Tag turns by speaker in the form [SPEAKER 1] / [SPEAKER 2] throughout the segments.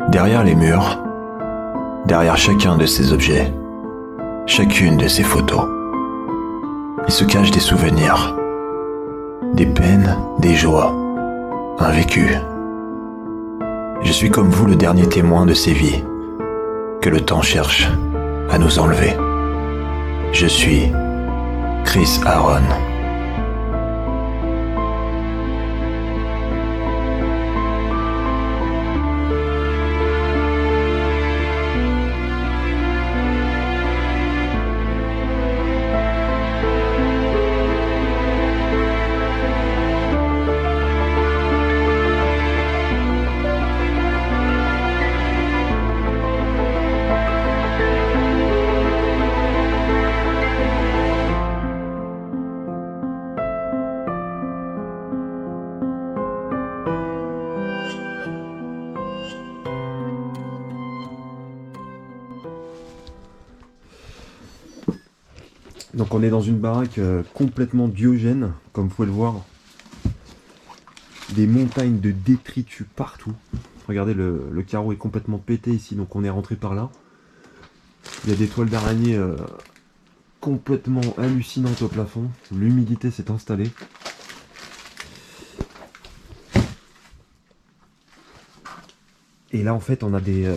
[SPEAKER 1] Derrière les murs, derrière chacun de ces objets, chacune de ces photos, il se cache des souvenirs, des peines, des joies, un vécu. Je suis comme vous le dernier témoin de ces vies que le temps cherche à nous enlever. Je suis Chris Aaron.
[SPEAKER 2] Donc on est dans une baraque complètement diogène, comme vous pouvez le voir. Des montagnes de détritus partout. Regardez, le carreau est complètement pété ici, donc on est rentré par là. Il y a des toiles d'araignée complètement hallucinantes au plafond. L'humidité s'est installée. Et là en fait on a des...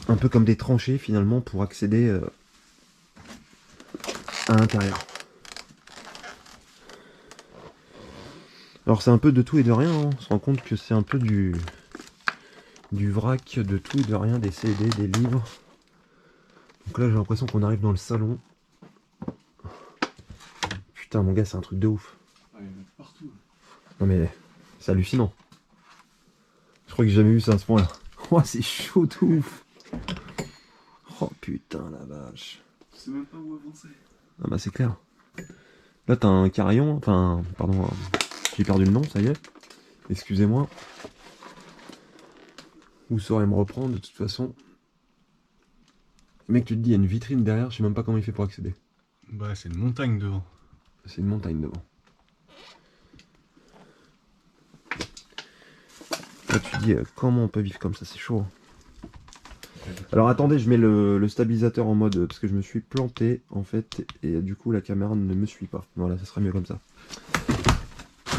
[SPEAKER 2] un peu comme des tranchées finalement pour accéder... à l'intérieur. Alors c'est un peu de tout et de rien, hein. On se rend compte que c'est un peu du vrac, de tout et de rien, des CD, des livres. Donc là j'ai l'impression qu'on arrive dans le salon. Putain mon gars, c'est un truc de ouf.
[SPEAKER 3] Ah, il y en a partout.
[SPEAKER 2] Non mais c'est hallucinant. Je crois que j'ai jamais vu ça à ce point là. Oh c'est chaud de ouf. Oh putain la vache.
[SPEAKER 3] Je sais même pas où avancer.
[SPEAKER 2] Ah bah c'est clair. Là t'as un carillon, enfin pardon, j'ai perdu le nom, ça y est. Excusez-moi. Vous saurez me reprendre de toute façon. Mec, tu te dis, il y a une vitrine derrière, je sais même pas comment il fait pour accéder.
[SPEAKER 3] Bah c'est une montagne devant.
[SPEAKER 2] C'est une montagne devant. Là tu te dis, comment on peut vivre comme ça, c'est chaud. Alors attendez, je mets le stabilisateur en mode, parce que je me suis planté en fait, et du coup la caméra ne me suit pas. Voilà, ça sera mieux comme ça.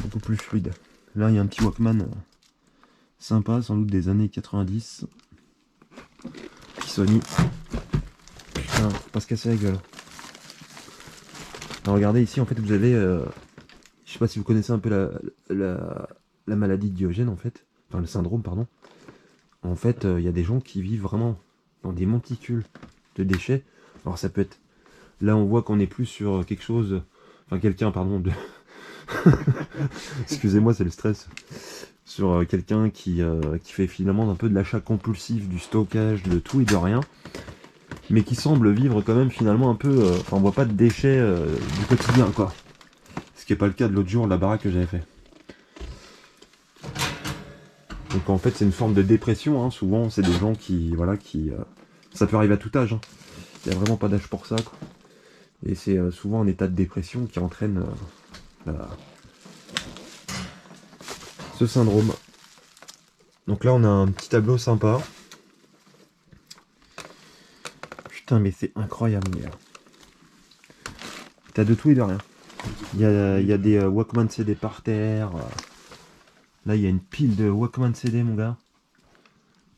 [SPEAKER 2] Beaucoup plus fluide. Là il y a un petit Walkman sympa, sans doute des années 90. Petit Sony. Putain, faut pas se casser la gueule. Alors regardez ici en fait vous avez, je sais pas si vous connaissez un peu la maladie de Diogène en fait, enfin le syndrome pardon. En fait, il y a des gens qui vivent vraiment dans des monticules de déchets. Alors ça peut être... Là, on voit qu'on est plus sur quelque chose... Enfin, quelqu'un, pardon, de... Excusez-moi, c'est le stress. Sur quelqu'un qui fait finalement un peu de l'achat compulsif, du stockage, de tout et de rien. Mais qui semble vivre quand même finalement un peu... Enfin, on voit pas de déchets du quotidien, quoi. Ce qui n'est pas le cas de l'autre jour, la baraque que j'avais fait. Donc en fait c'est une forme de dépression, hein. Souvent c'est des gens qui, voilà, ça peut arriver à tout âge, hein. Il n'y a vraiment pas d'âge pour ça, quoi. Et c'est souvent un état de dépression qui entraîne ce syndrome. Donc là on a un petit tableau sympa. Putain mais c'est incroyable, mais... T'as de tout et de rien. Il y a des Walkman CD par terre. Là, il y a une pile de Walkman CD, mon gars.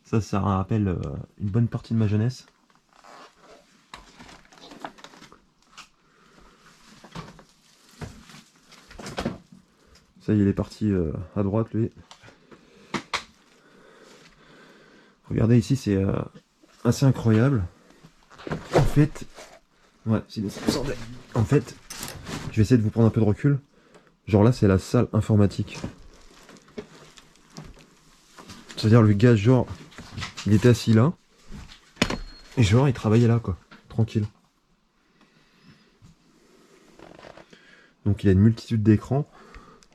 [SPEAKER 2] Ça rappelle une bonne partie de ma jeunesse. Ça y est, il est parti à droite, lui. Regardez ici, c'est assez incroyable. En fait... Ouais, sinon ça me semblait. En fait, je vais essayer de vous prendre un peu de recul. Genre là, c'est la salle informatique. C'est-à-dire le gars, genre, il était assis là, et genre, il travaillait là, quoi, tranquille. Donc il y a une multitude d'écrans.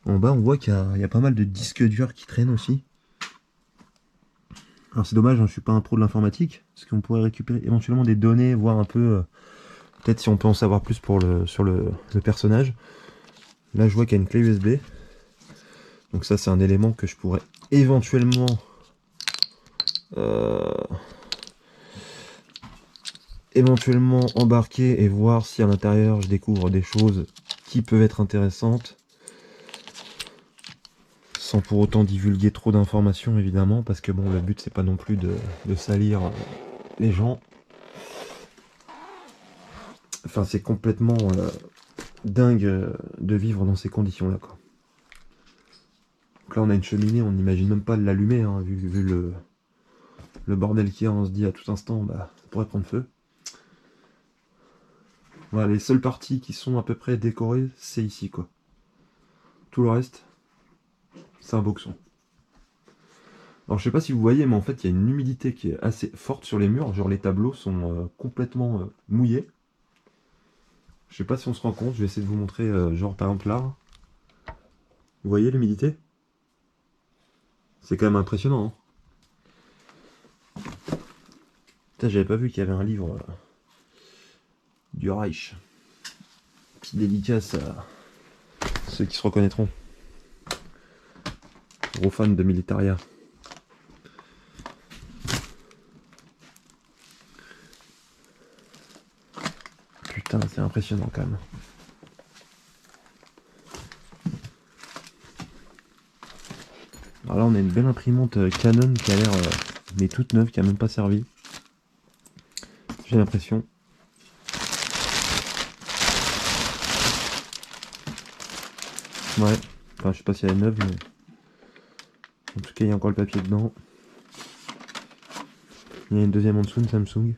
[SPEAKER 2] En bas, on voit qu'il y a pas mal de disques durs qui traînent aussi. Alors c'est dommage, hein, je suis pas un pro de l'informatique, parce qu'on pourrait récupérer éventuellement des données, voir un peu, peut-être si on peut en savoir plus sur le personnage. Là, je vois qu'il y a une clé USB. Donc ça, c'est un élément que je pourrais éventuellement Éventuellement embarquer et voir si à l'intérieur je découvre des choses qui peuvent être intéressantes. Sans pour autant divulguer trop d'informations évidemment, parce que bon, le but c'est pas non plus de salir les gens. Enfin, c'est complètement dingue de vivre dans ces conditions-là, quoi. Donc là, on a une cheminée, on n'imagine même pas de l'allumer, hein, vu le bordel qu'il y a, on se dit à tout instant, bah, ça pourrait prendre feu. Voilà, les seules parties qui sont à peu près décorées, c'est ici, quoi. Tout le reste, c'est un boxon. Alors, je sais pas si vous voyez, mais en fait, il y a une humidité qui est assez forte sur les murs. Genre, les tableaux sont complètement mouillés. Je sais pas si on se rend compte, je vais essayer de vous montrer, genre, par exemple là. Vous voyez l'humidité? C'est quand même impressionnant, hein. Putain, j'avais pas vu qu'il y avait un livre du Reich. Petite dédicace à ceux qui se reconnaîtront. Gros fan de Militaria. Putain, c'est impressionnant quand même. Alors là, on a une belle imprimante Canon qui a l'air mais toute neuve, qui a même pas servi. J'ai l'impression. Ouais, enfin je sais pas si elle est neuve, mais en tout cas il y a encore le papier dedans. Il y a une deuxième en dessous, une Samsung.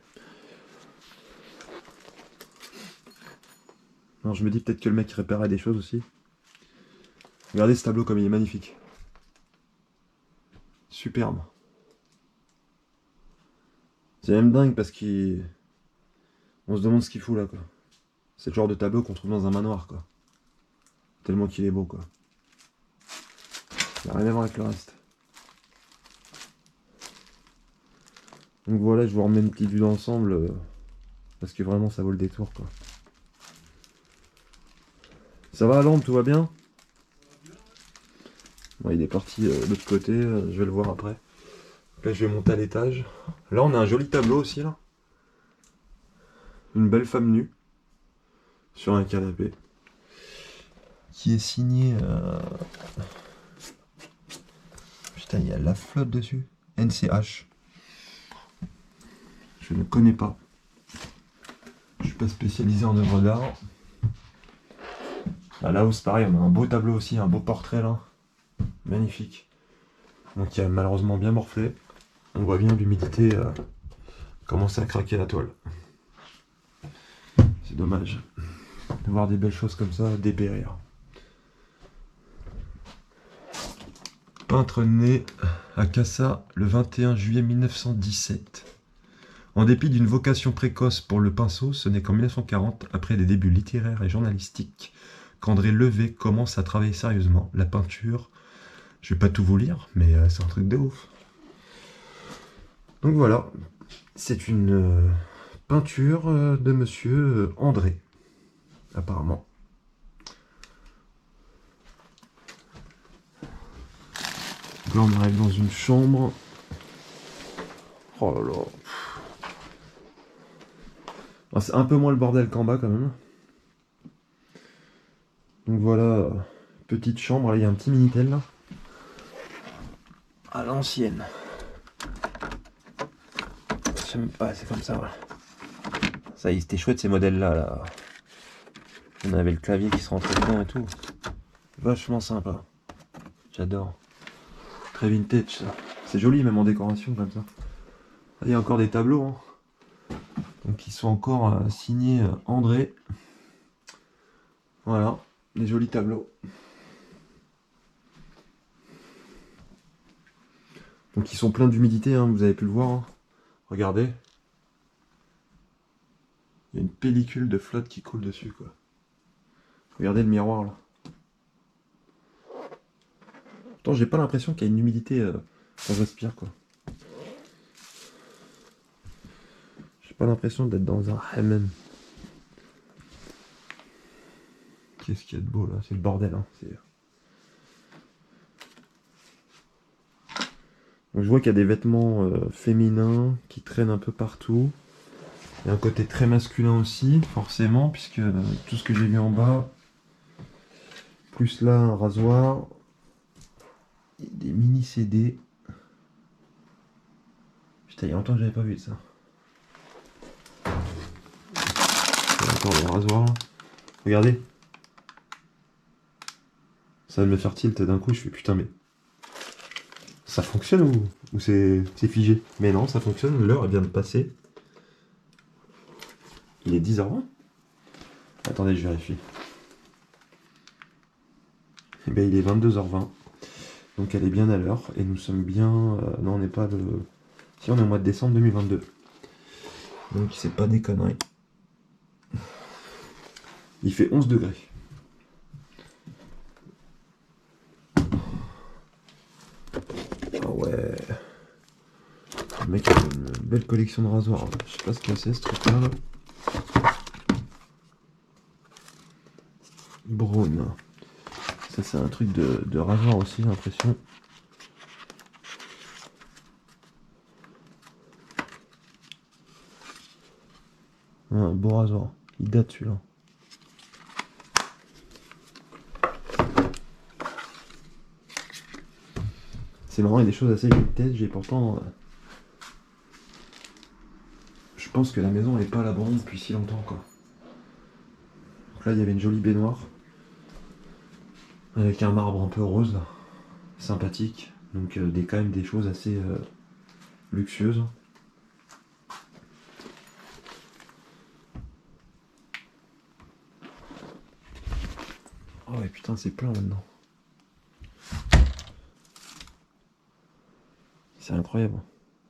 [SPEAKER 2] Alors je me dis peut-être que le mec réparait des choses aussi. Regardez ce tableau comme il est magnifique. Superbe. C'est même dingue parce qu'on se demande ce qu'il fout là, quoi. C'est le genre de tableau qu'on trouve dans un manoir, quoi. Tellement qu'il est beau, quoi. Il n'y a rien à voir avec le reste. Donc voilà, je vous remets une petite vue d'ensemble parce que vraiment ça vaut le détour, quoi. Ça va, Londres, tout va bien? Bon, il est parti de l'autre côté, je vais le voir après. Là, je vais monter à l'étage. Là, on a un joli tableau aussi, là. Une belle femme nue sur un canapé qui est signé. Putain, il y a la flotte dessus. NCH. Je ne connais pas. Je suis pas spécialisé en œuvres d'art. Ah, là-haut, c'est pareil, on a un beau tableau aussi, un beau portrait là. Magnifique. Donc, il a malheureusement bien morflé. On voit bien l'humidité commencer à craquer la toile. C'est dommage de voir des belles choses comme ça dépérir. Peintre né à Cassa le 21 juillet 1917. En dépit d'une vocation précoce pour le pinceau, ce n'est qu'en 1940, après des débuts littéraires et journalistiques, qu'André Levé commence à travailler sérieusement la peinture. Je vais pas tout vous lire, mais c'est un truc de ouf. Donc voilà, c'est une peinture de monsieur André, apparemment. Donc là on arrive dans une chambre. Oh là là. Ah, c'est un peu moins le bordel qu'en bas quand même. Donc voilà, petite chambre, là il y a un petit Minitel là. À l'ancienne. Je sais même pas, c'est comme ça. Ouais. Ça y est, c'était chouette ces modèles là. On avait le clavier qui se rentrait dedans et tout. Vachement sympa. J'adore. Très vintage ça. C'est joli même en décoration comme ça. Il y a encore des tableaux. Hein. Donc ils sont encore signés André. Voilà, des jolis tableaux. Donc ils sont pleins d'humidité, hein, vous avez pu le voir. Hein. Regardez. Il y a une pellicule de flotte qui coule dessus, quoi. Regardez le miroir, là. Pourtant, j'ai pas l'impression qu'il y a une humidité quand je respire, quoi. J'ai pas l'impression d'être dans un hammam. Qu'est-ce qu'il y a de beau, là? C'est le bordel, hein. Donc je vois qu'il y a des vêtements féminins qui traînent un peu partout. Il y a un côté très masculin aussi, forcément, puisque tout ce que j'ai vu en bas, plus là un rasoir, et des mini CD. Putain, il y a longtemps que j'avais pas vu de ça. Il y a encore des rasoirs. Regardez. Ça va me faire tilt d'un coup, je fais putain mais... Ça fonctionne ou c'est figé? Mais non, ça fonctionne, l'heure elle vient de passer. Il est 10h20. Attendez, je vérifie. Eh bien, il est 22h20. Donc elle est bien à l'heure. Et nous sommes bien... non, on n'est pas le... Si, on est au mois de décembre 2022. Donc c'est pas des conneries. Il fait 11 degrés. Ah ouais. Le mec a une belle collection de rasoirs. Je sais pas ce que c'est ce truc-là. Là. Brown. Ça c'est un truc de rasoir aussi, j'ai l'impression. Un beau rasoir. Il date celui-là. C'est marrant, il y a des choses assez vintage, j'ai pourtant... je pense que la maison n'est pas à l'abandon depuis si longtemps quoi. Donc là il y avait une jolie baignoire. Avec un marbre un peu rose. Sympathique. Donc quand même des choses assez luxueuses. Oh ouais putain c'est plein maintenant. C'est incroyable.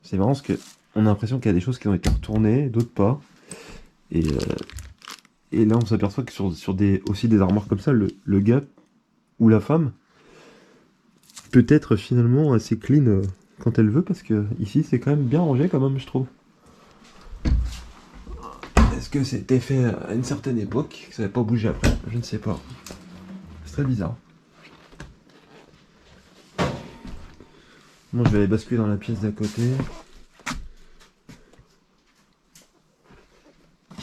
[SPEAKER 2] C'est marrant parce que on a l'impression qu'il y a des choses qui ont été retournées, d'autres pas. Et là on s'aperçoit que sur aussi des armoires comme ça, le gars ou la femme peut être finalement assez clean quand elle veut parce que ici c'est quand même bien rangé quand même je trouve. Est-ce que c'était fait à une certaine époque, que ça n'avait pas bougé après? Je ne sais pas. C'est très bizarre. Bon, je vais aller basculer dans la pièce d'à côté.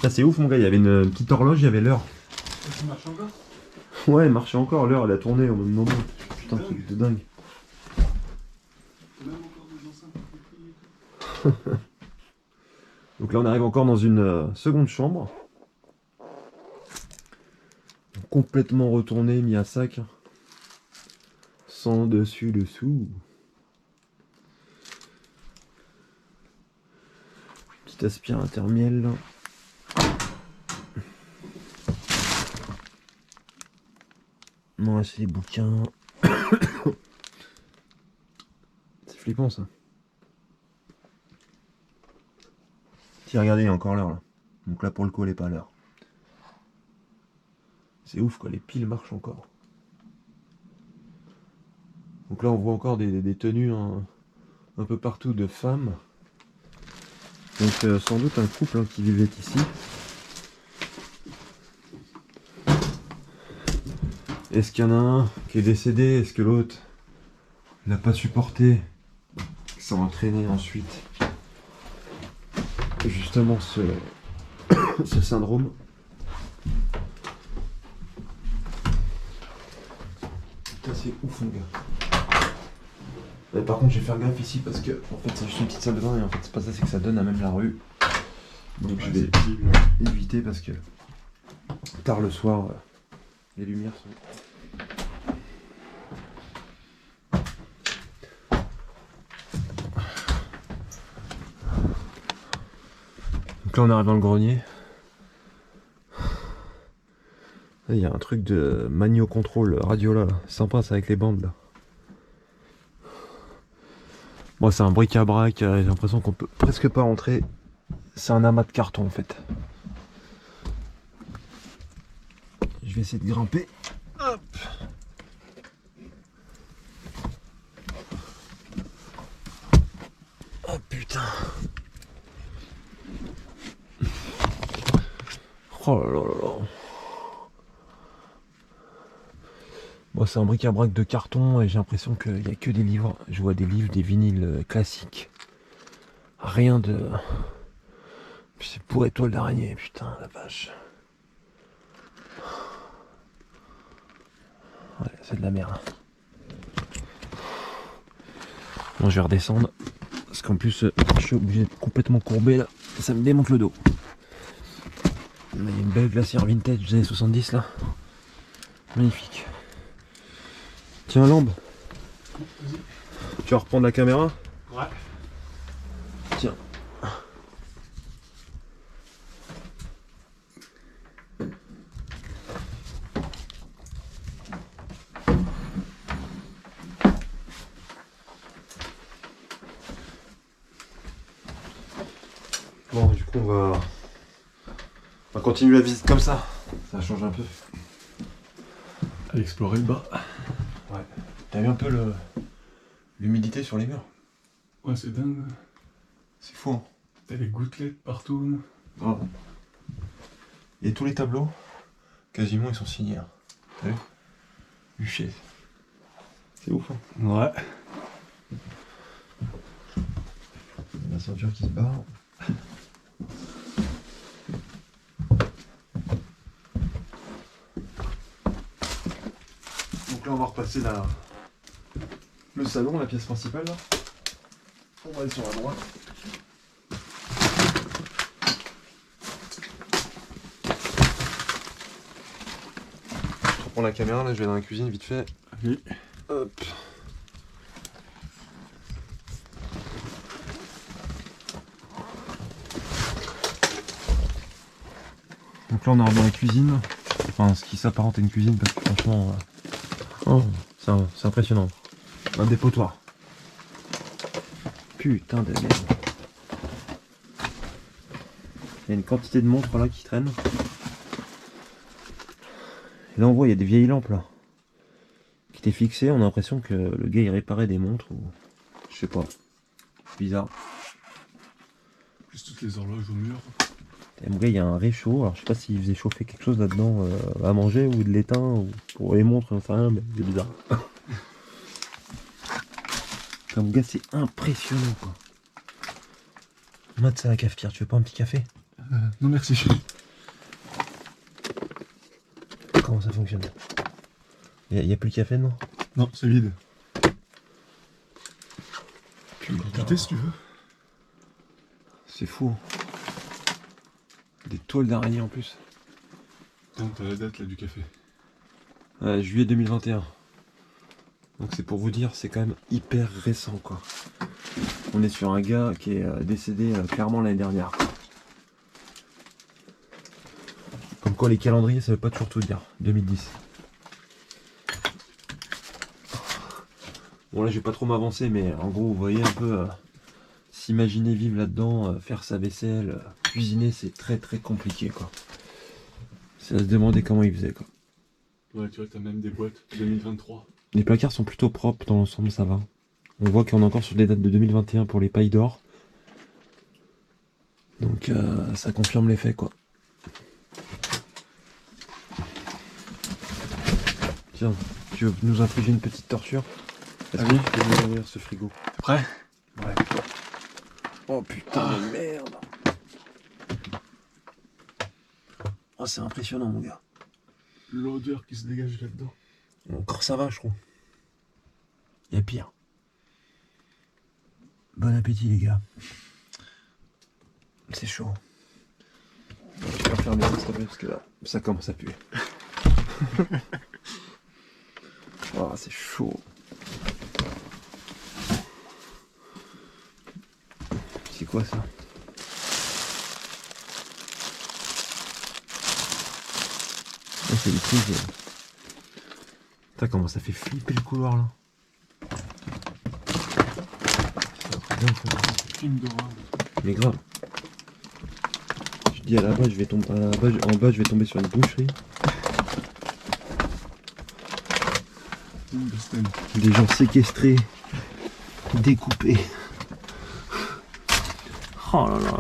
[SPEAKER 2] Ah, c'est ouf mon gars, il y avait une petite horloge, il y avait l'heure.
[SPEAKER 3] Ça marche encore?
[SPEAKER 2] Ouais, elle marchait encore, l'heure elle a tourné au même moment. Putain, truc de dingue.
[SPEAKER 3] Même encore des enceintes pour
[SPEAKER 2] Donc là on arrive encore dans une seconde chambre. Complètement retourné, mis à sac. Sans dessus dessous. Petit aspirateur miel. Non, là, c'est les bouquins. C'est flippant ça. Tiens, regardez, il y a encore l'heure là. Donc là, pour le coup, elle est pas à l'heure. C'est ouf quoi, les piles marchent encore. Donc là, on voit encore des tenues un peu partout de femmes. Donc sans doute un couple qui vivait ici. Est-ce qu'il y en a un qui est décédé? Est-ce que l'autre n'a pas supporté? Ça a entraîné ensuite justement ce syndrome. Putain c'est ouf mon gars. Mais par contre je vais faire gaffe ici parce que en fait c'est juste une petite salle de bain et en fait c'est pas ça, c'est que ça donne à même la rue. Donc je vais éviter parce que tard le soir les lumières sont... Donc là on arrive dans le grenier. Il y a un truc de Magno Control radio là, sympa ça avec les bandes là. Bon c'est un bric-à-brac, j'ai l'impression qu'on peut presque pas rentrer. C'est un amas de carton en fait. Je vais essayer de grimper. Hop. Oh putain. Oh là là là là. Bon c'est un bric-à-brac de carton et j'ai l'impression qu'il n'y a que des livres. Je vois des livres, des vinyles classiques. Rien de... C'est pour étoile d'araignée, putain, la vache. Ouais, c'est de la merde. Bon, je vais redescendre. Parce qu'en plus, je suis obligé d'être complètement courbé là. Ça me démonte le dos. Il y a une belle glacière vintage des années 70 là. Magnifique. Tiens, Lambe. Tu vas reprendre la caméra?
[SPEAKER 3] Ouais.
[SPEAKER 2] Tiens. Bon, du coup, on va continuer la visite comme ça. Ça change un peu.
[SPEAKER 3] À explorer le bas.
[SPEAKER 2] Ouais. T'as vu un peu l'humidité sur les murs?
[SPEAKER 3] Ouais, c'est dingue.
[SPEAKER 2] C'est fou, hein?
[SPEAKER 3] T'as les gouttelettes partout.
[SPEAKER 2] Oh. Et tous les tableaux, quasiment, ils sont signés. Hein. T'as vu? Huché. C'est ouf, hein?
[SPEAKER 3] Ouais.
[SPEAKER 2] La ceinture qui se barre. Donc là, on va repasser le salon, la pièce principale. Là. On va aller sur la droite. Je reprends la caméra, là, je vais dans la cuisine vite fait.
[SPEAKER 3] Allez.
[SPEAKER 2] Hop. Donc là on est dans la cuisine, enfin ce qui s'apparente à une cuisine parce que franchement, oh, c'est impressionnant. Un dépotoir. Putain de merde. Il y a une quantité de montres là qui traînent. Et là on voit il y a des vieilles lampes là. Qui étaient fixées, on a l'impression que le gars il réparait des montres ou... Je sais pas. Bizarre.
[SPEAKER 3] Plus toutes les horloges au mur.
[SPEAKER 2] Et mon gars, il y a un réchaud, alors je sais pas s'il faisait chauffer quelque chose là-dedans à manger ou de l'étain ou pour les montres, enfin rien, mais c'est bizarre. Enfin, mon gars, c'est impressionnant quoi. Mode c'est la cafetière, tu veux pas un petit café?
[SPEAKER 3] Non merci.
[SPEAKER 2] Comment ça fonctionne? Il y a plus de café non?
[SPEAKER 3] Non, c'est vide.
[SPEAKER 2] Putain.
[SPEAKER 3] Goûter si tu veux.
[SPEAKER 2] C'est fou. Des toiles d'araignée en plus.
[SPEAKER 3] Tiens, t'as la date là du café.
[SPEAKER 2] Juillet 2021. Donc c'est pour vous dire, c'est quand même hyper récent quoi. On est sur un gars qui est décédé clairement l'année dernière. Comme quoi les calendriers ça veut pas toujours tout dire. 2010. Bon là je vais pas trop m'avancer mais en gros vous voyez un peu s'imaginer vivre là-dedans, faire sa vaisselle, cuisiner c'est très très compliqué quoi. C'est à se demander comment il faisait quoi.
[SPEAKER 3] Ouais, tu vois, t'as même des boîtes 2023.
[SPEAKER 2] Les placards sont plutôt propres dans l'ensemble, ça va. On voit qu'on est encore sur des dates de 2021 pour les pailles d'or. Donc ça confirme l'effet quoi. Tiens, tu veux nous infliger une petite torture? Est-ce que tu peux nous ouvrir ce frigo?
[SPEAKER 3] T'es prêt?
[SPEAKER 2] Ouais. Oh putain de merde. Oh c'est impressionnant mon gars.
[SPEAKER 3] L'odeur qui se dégage là-dedans.
[SPEAKER 2] Encore ça va je trouve. Il y a pire. Bon appétit les gars. C'est chaud. Tu peux fermer ça s'il te plaît parce que là ça commence à puer. Oh c'est chaud. C'est quoi ça? Oh, c'est une prise. Putain comment ça fait flipper le couloir là.
[SPEAKER 3] Film d'horreur.
[SPEAKER 2] Mais grave. Je dis à la base je vais tomber en bas je vais tomber sur une boucherie. Des gens séquestrés, découpés. Oh là là.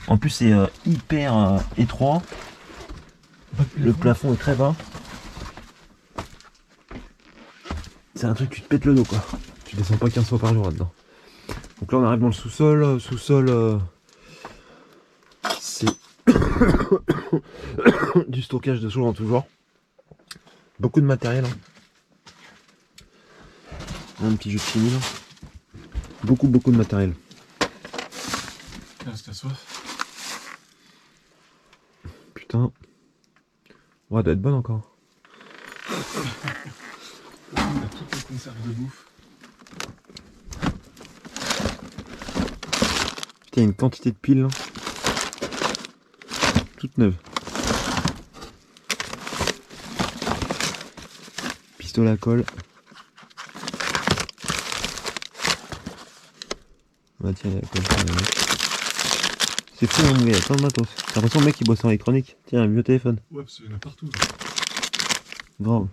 [SPEAKER 2] En plus c'est hyper étroit. Le plafond est très bas. C'est un truc, tu te pètes le dos quoi. Tu descends pas 15 fois par jour là-dedans. Donc là on arrive dans le sous-sol. Sous-sol, c'est du stockage de toujours en toujours. Beaucoup de matériel. Hein. Un petit jeu de chimie là. Beaucoup de matériel.
[SPEAKER 3] Tiens, si t'as soif.
[SPEAKER 2] Putain. Ouais, elle doit être bonne encore.
[SPEAKER 3] On a toutes les conserves de bouffe.
[SPEAKER 2] Putain, il y a une quantité de piles là. Toutes neuves. Pistolet à colle. Ah tiens, il y a la colle. C'est fou hein, mais il y a plein de matos. J'ai l'impression le mec il bosse en électronique. Tiens, un vieux téléphone.
[SPEAKER 3] Ouais, parce qu'il y en a partout. Là.
[SPEAKER 2] Grave.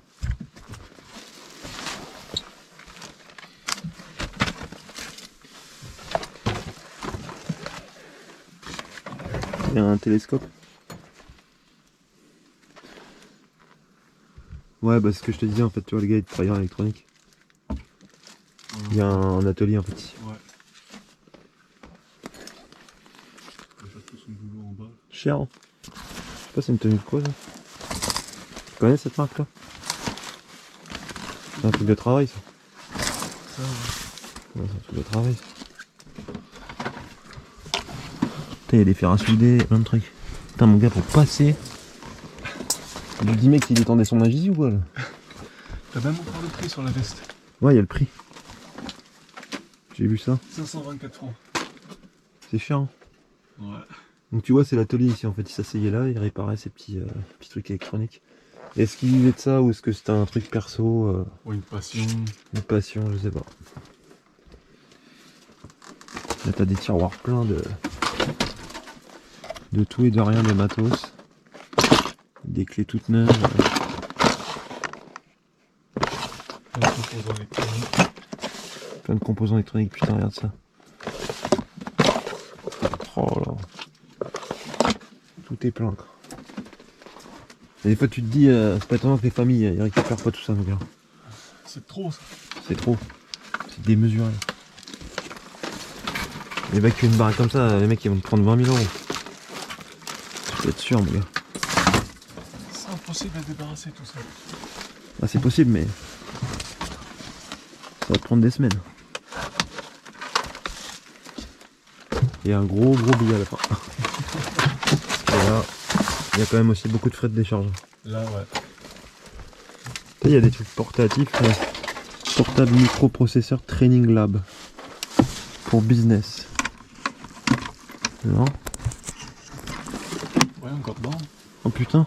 [SPEAKER 2] Il y a un télescope. Ouais, bah c'est ce que je te disais en fait, tu vois, le gars il travaille en électronique. Il y a un atelier en fait.
[SPEAKER 3] Ouais. Il va faire tout son boulot en bas.
[SPEAKER 2] Cher. Hein. Je sais pas, c'est une tenue de quoi ça. Tu connais cette marque là? C'est un truc de travail ça.
[SPEAKER 3] Ça, ouais.
[SPEAKER 2] Ouais, c'est un truc de travail ça. Putain, il y a des fers à souder, plein de trucs. Putain, mon gars, pour passer. Je lui dis, mec, il étendait son magie ou quoi là?
[SPEAKER 3] T'as même encore le prix sur la veste.
[SPEAKER 2] Ouais, il y a le prix. J'ai vu ça.
[SPEAKER 3] 524 francs.
[SPEAKER 2] C'est cher. Hein.
[SPEAKER 3] Ouais.
[SPEAKER 2] Donc tu vois, c'est l'atelier ici en fait. Il s'asseyait là, il réparait ses petits trucs électroniques. Est-ce qu'il vivait de ça ou est-ce que c'était un truc perso
[SPEAKER 3] Ouais, une passion.
[SPEAKER 2] Une passion, je sais pas. Là, t'as des tiroirs pleins de tout et de rien, des matos. Des clés toutes neuves.
[SPEAKER 3] Plein de composants électroniques.
[SPEAKER 2] Plein de composants électroniques, putain, regarde ça. Oh là. Tout est plein quoi. Et des fois tu te dis, c'est pas étonnant que les familles ils récupèrent pas tout ça, mon gars.
[SPEAKER 3] C'est trop ça.
[SPEAKER 2] C'est trop. C'est démesuré. Évacuer une baraque comme ça, les mecs ils vont te prendre 20 000 euros. Tu peux être sûr, mon gars.
[SPEAKER 3] C'est impossible à débarrasser tout ça.
[SPEAKER 2] Ah, c'est possible, mais ça va te prendre des semaines. Et un gros billet à la fin. Et là, il y a quand même aussi beaucoup de frais de décharge.
[SPEAKER 3] Là, ouais.
[SPEAKER 2] Il y a des trucs portatifs. Portable microprocesseur training lab. Pour business. Non.
[SPEAKER 3] Ouais, encore dedans.
[SPEAKER 2] Oh putain.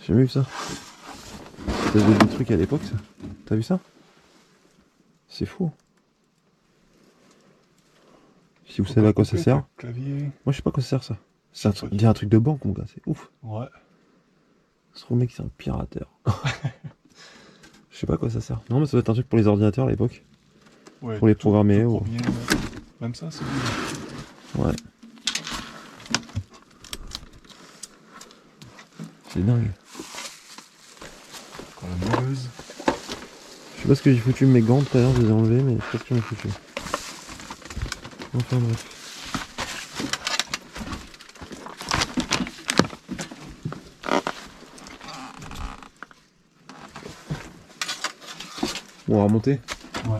[SPEAKER 2] J'ai jamais vu ça. Ça faisait des trucs à l'époque ça. T'as vu ça? C'est fou. Si vous savez à quoi ça sert.
[SPEAKER 3] Clavier.
[SPEAKER 2] Moi je sais pas à quoi ça sert ça. C'est un truc de banque mon gars, c'est ouf.
[SPEAKER 3] Ouais.
[SPEAKER 2] Ce mec c'est un pirateur. Je sais pas à quoi ça sert. Non mais ça doit être un truc pour les ordinateurs à l'époque.
[SPEAKER 3] Ouais,
[SPEAKER 2] pour les programmer ou...
[SPEAKER 3] bien, ouais. Même ça c'est bien.
[SPEAKER 2] Ouais. C'est dingue.
[SPEAKER 3] Encore la moleuse.
[SPEAKER 2] Je sais pas ce que j'ai foutu mes gants tout à l'heure, je les ai enlevés mais je sais pas ce que j'en ai foutu. Enfin bref. Bon, on va remonter.
[SPEAKER 3] Ouais.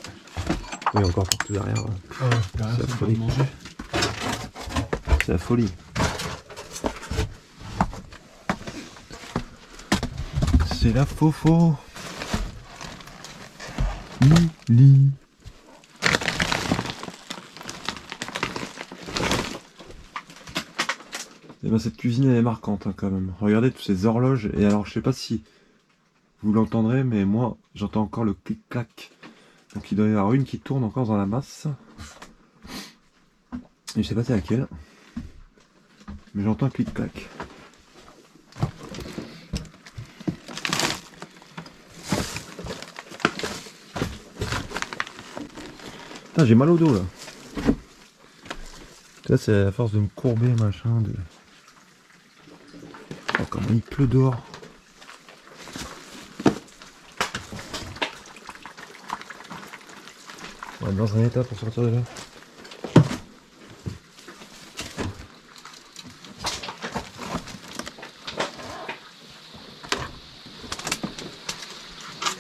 [SPEAKER 2] Oui, encore partout derrière.
[SPEAKER 3] Ah ouais, derrière
[SPEAKER 2] C'est
[SPEAKER 3] ça,
[SPEAKER 2] la
[SPEAKER 3] on
[SPEAKER 2] folie.
[SPEAKER 3] peut manger.
[SPEAKER 2] C'est la folie. C'est la faux. Lili. Et ben cette cuisine elle est marquante hein, quand même. Regardez toutes ces horloges. Et alors je sais pas si vous l'entendrez, mais moi j'entends encore le clic-clac. Donc il doit y avoir une qui tourne encore dans la masse. Et je sais pas c'est laquelle. Mais j'entends un clic-clac. Putain, j'ai mal au dos là. Ça c'est à force de me courber machin de... Oh comment il pleut dehors. On va être dans un état pour sortir de là.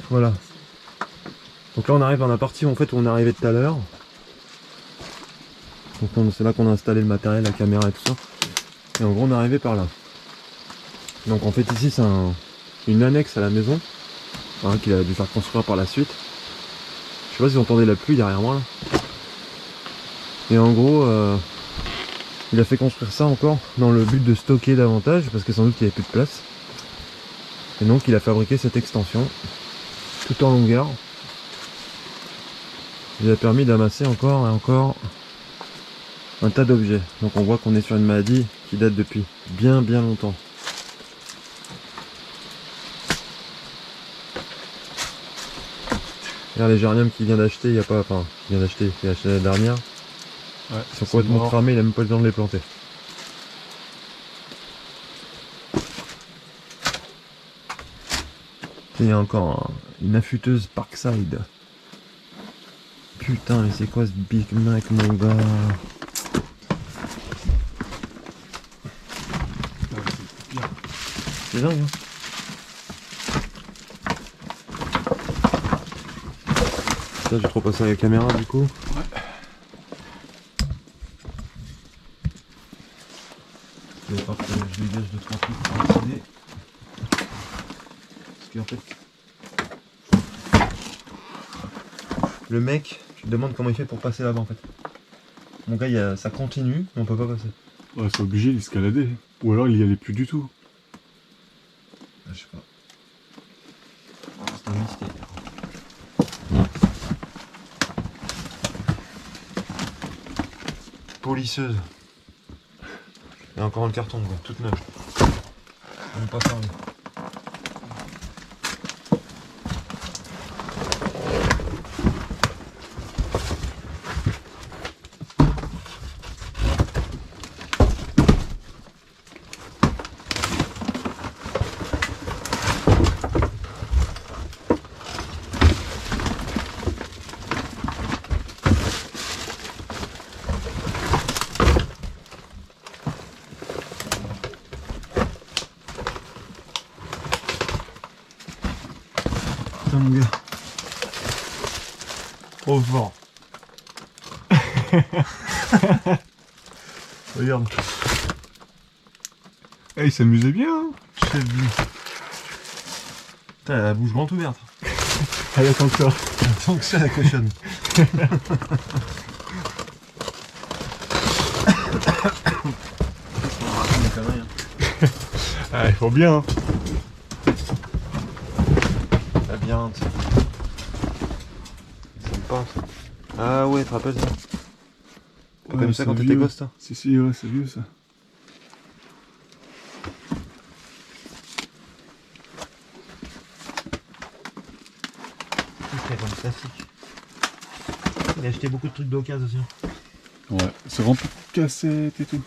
[SPEAKER 2] Voilà. Donc là on arrive dans la partie en fait où on est arrivé tout à l'heure. Donc c'est là qu'on a installé le matériel, la caméra et tout ça. Et en gros on est arrivé par là. Donc en fait ici c'est une annexe à la maison, hein, qu'il a dû faire construire par la suite. Je sais pas si vous entendez la pluie derrière moi là. Et en gros il a fait construire ça encore dans le but de stocker davantage parce que sans doute il n'y avait plus de place. Et donc il a fabriqué cette extension tout en longueur. Il a permis d'amasser encore et encore un tas d'objets. Donc on voit qu'on est sur une maladie qui date depuis bien longtemps. Regarde les géraniums qu'il vient d'acheter, il y a pas. Enfin, il vient d'acheter, il a acheté l'année dernière.
[SPEAKER 3] Ouais,
[SPEAKER 2] Ils sont complètement cramés, il a même pas le temps de les planter. Il y a encore une affûteuse Parkside. Putain, mais c'est quoi ce Big Mac, mon gars? C'est dingue, hein. Ça, j'ai trop passé à la caméra, du coup.
[SPEAKER 3] Ouais.
[SPEAKER 2] Je vais pas que je dégage de 3 trucs pour accéder. Parce qu'en fait... Le mec, je te demande comment il fait pour passer là-bas en fait. Mon gars, ça continue, mais on peut pas passer.
[SPEAKER 3] Ouais, c'est obligé d'escalader. Ou alors il y allait plus du tout.
[SPEAKER 2] Je sais pas. C'est un mystère. Polisseuse. Il y a encore un carton, quoi, toute neuve. Même pas fermé. Putain mon gars. Trop fort. Regarde.
[SPEAKER 3] Eh, il s'amusait bien, hein.
[SPEAKER 2] J'ai vu. Putain, la bouche grande ouverte.
[SPEAKER 3] Elle attend que ça.
[SPEAKER 2] Tant que ça, la cochonne.
[SPEAKER 3] Ah, il faut bien, hein.
[SPEAKER 2] La viande. C'est sympa ça. Ah ouais, tu te rappelles ça? T'as connu ça quand t'étais gosse, toi?
[SPEAKER 3] Si, si, ouais, c'est vieux ça.
[SPEAKER 2] C'est comme classique. Il a acheté beaucoup de trucs d'occasion aussi.
[SPEAKER 3] Ouais, c'est rempli de cassettes et tout.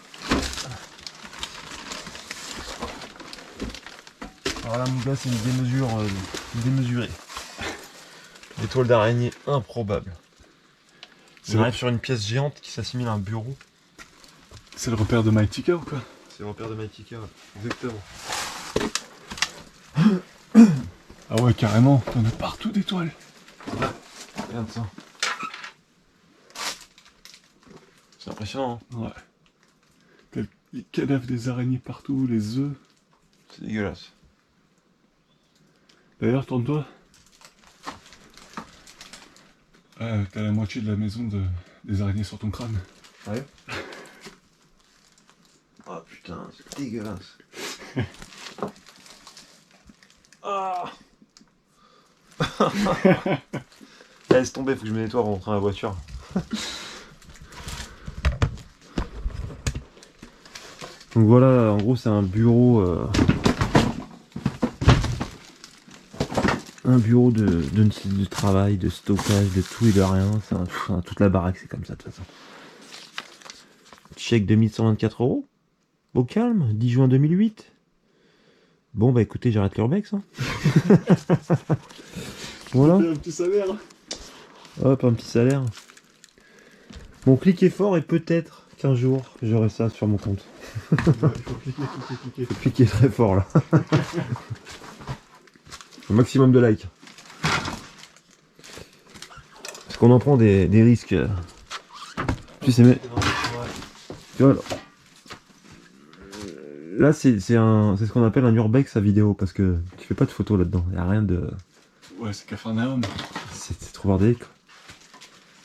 [SPEAKER 2] Alors là, mon gars, c'est une démesure démesurée. Des toiles d'araignée improbables. On arrive sur une pièce géante qui s'assimile à un bureau.
[SPEAKER 3] C'est le repère de Mythica ou quoi?
[SPEAKER 2] C'est le repère de Mythica, exactement.
[SPEAKER 3] Ah ouais, carrément, t'en as partout des toiles.
[SPEAKER 2] Regarde ça. C'est impressionnant, hein?
[SPEAKER 3] Ouais. T'as les cadavres des araignées partout, les œufs.
[SPEAKER 2] C'est dégueulasse.
[SPEAKER 3] D'ailleurs, tourne-toi. Ah, t'as la moitié de la maison des araignées sur ton crâne.
[SPEAKER 2] Ouais. Oh putain, c'est dégueulasse. Ah. Laisse tomber, faut que je me nettoie avant de rentrer dans la voiture. Donc voilà, en gros c'est un bureau de travail, de stockage, de tout et de rien. Toute la baraque c'est comme ça de toute façon. Chèque de 1124 €. Au calme, 10 juin 2008. Bon bah écoutez, j'arrête l'urbex. Hein. Voilà.
[SPEAKER 3] Un petit salaire.
[SPEAKER 2] Hop, un petit salaire. Bon, cliquez fort et peut-être qu'un jour j'aurai ça sur mon compte.
[SPEAKER 3] Ouais, il faut cliquer.
[SPEAKER 2] Faut cliquer très fort là. Au maximum de likes. Parce qu'on en prend des risques. Tu sais, mais. Tu vois, là c'est ce qu'on appelle un urbex à vidéo. Parce que tu fais pas de photos là-dedans. Y a rien de.
[SPEAKER 3] Ouais, c'est Capharnaüm.
[SPEAKER 2] C'est trop bordélique quoi.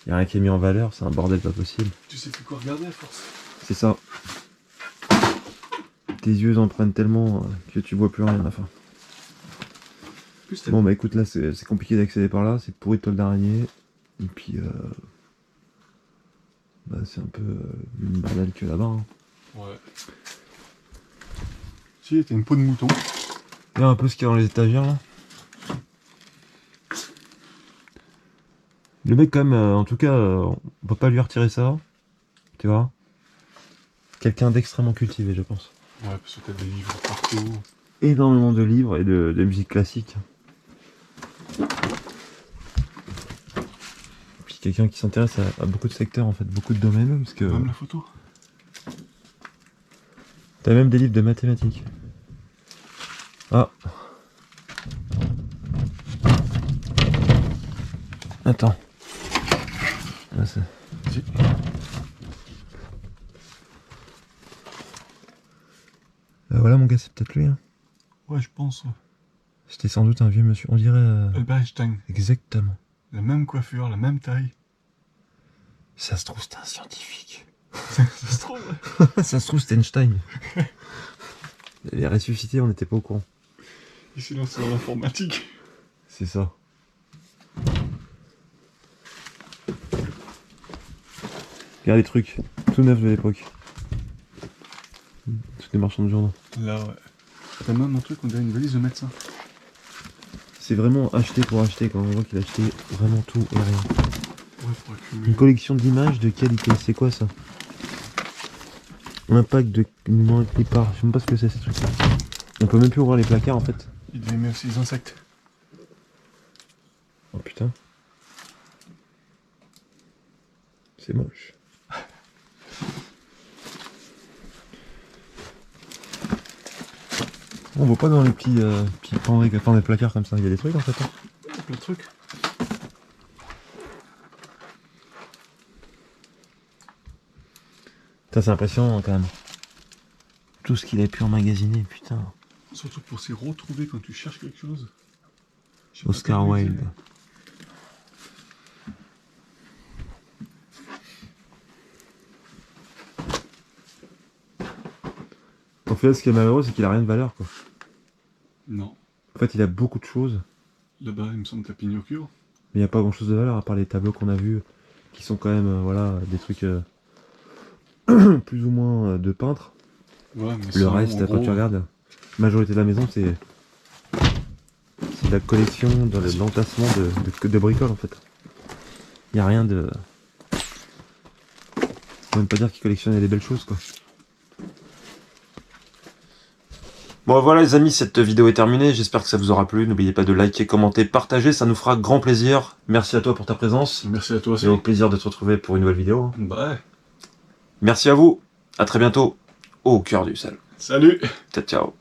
[SPEAKER 2] Y a rien qui est mis en valeur, c'est un bordel pas possible.
[SPEAKER 3] Tu sais plus quoi regarder à force.
[SPEAKER 2] C'est ça. Tes yeux en prennent tellement que tu vois plus rien à la fin.
[SPEAKER 3] Plus
[SPEAKER 2] Bon bah écoute, là c'est compliqué d'accéder par là, c'est pourri de toile d'araignée. Et puis bah, c'est un peu une bordel que là-bas. Hein.
[SPEAKER 3] Ouais. Si, t'as une peau de mouton.
[SPEAKER 2] Regarde un peu ce qu'il y a dans les étagères là. Le mec quand même, en tout cas, on peut pas lui retirer ça. Tu vois. Quelqu'un d'extrêmement cultivé je pense.
[SPEAKER 3] Ouais, parce que t'as des livres partout.
[SPEAKER 2] Énormément de livres et de musique classique. Puis quelqu'un qui s'intéresse à beaucoup de secteurs en fait, beaucoup de domaines même, parce que...
[SPEAKER 3] Même la photo.
[SPEAKER 2] T'as même des livres de mathématiques. Ah. Attends. Ah, ça...
[SPEAKER 3] Si.
[SPEAKER 2] Voilà mon gars, c'est peut-être lui. Hein.
[SPEAKER 3] Ouais, je pense.
[SPEAKER 2] C'était sans doute un vieux monsieur. On dirait...
[SPEAKER 3] Albert Einstein.
[SPEAKER 2] Exactement.
[SPEAKER 3] La même coiffure, la même taille.
[SPEAKER 2] Ça se trouve, c'était un scientifique.
[SPEAKER 3] Ça se trouve.
[SPEAKER 2] Ça se trouve, c'était Einstein. Il est ressuscité, on n'était pas au courant.
[SPEAKER 3] Il s'est lancé dans l'informatique.
[SPEAKER 2] C'est ça. Regarde les trucs, tout neuf de l'époque. Toutes les marchands de journaux.
[SPEAKER 3] Là, ouais. T'as même un truc, on dirait une valise de médecin.
[SPEAKER 2] C'est vraiment acheter pour acheter quand on voit qu'il a acheté vraiment tout et rien.
[SPEAKER 3] Ouais, pour accumuler.
[SPEAKER 2] Une collection d'images de qualité, c'est quoi ça? Un pack de numéros de clipart, je sais même pas ce que c'est ces trucs-là. On peut même plus ouvrir les placards en fait.
[SPEAKER 3] Il devait aimer aussi les insectes.
[SPEAKER 2] Oh putain. C'est moche. On voit pas dans les petits pans des placards comme ça, il y a des trucs en fait. Hein.
[SPEAKER 3] Plein de trucs.
[SPEAKER 2] Putain, c'est impressionnant quand même. Tout ce qu'il a pu emmagasiner, putain.
[SPEAKER 3] Surtout pour s'y retrouver quand tu cherches quelque chose. Je sais pas
[SPEAKER 2] Oscar
[SPEAKER 3] comment
[SPEAKER 2] Wilde. En fait, ce qui est malheureux, c'est qu'il a rien de valeur quoi.
[SPEAKER 3] Non.
[SPEAKER 2] En fait, il a beaucoup de choses,
[SPEAKER 3] Là-bas, il me semble que t'as Pinocchio.
[SPEAKER 2] mais il n'y a pas grand chose de valeur à part les tableaux qu'on a vus, qui sont quand même, voilà, des trucs plus ou moins de peintres.
[SPEAKER 3] Ouais, mais
[SPEAKER 2] Le
[SPEAKER 3] ça,
[SPEAKER 2] reste,
[SPEAKER 3] en
[SPEAKER 2] quand
[SPEAKER 3] gros,
[SPEAKER 2] tu regardes, la majorité de la maison, c'est de la collection, de l'entassement de bricoles en fait. Il n'y a rien de... Faut même pas dire qu'il collectionnait des belles choses quoi. Bon voilà les amis, cette vidéo est terminée, j'espère que ça vous aura plu, n'oubliez pas de liker, commenter, partager, ça nous fera grand plaisir. Merci à toi pour ta présence,
[SPEAKER 3] Merci à toi,
[SPEAKER 2] et au plaisir de te retrouver pour une nouvelle vidéo.
[SPEAKER 3] Bah ouais.
[SPEAKER 2] Merci à vous, à très bientôt, au cœur du sel.
[SPEAKER 3] Salut.
[SPEAKER 2] Ciao ciao.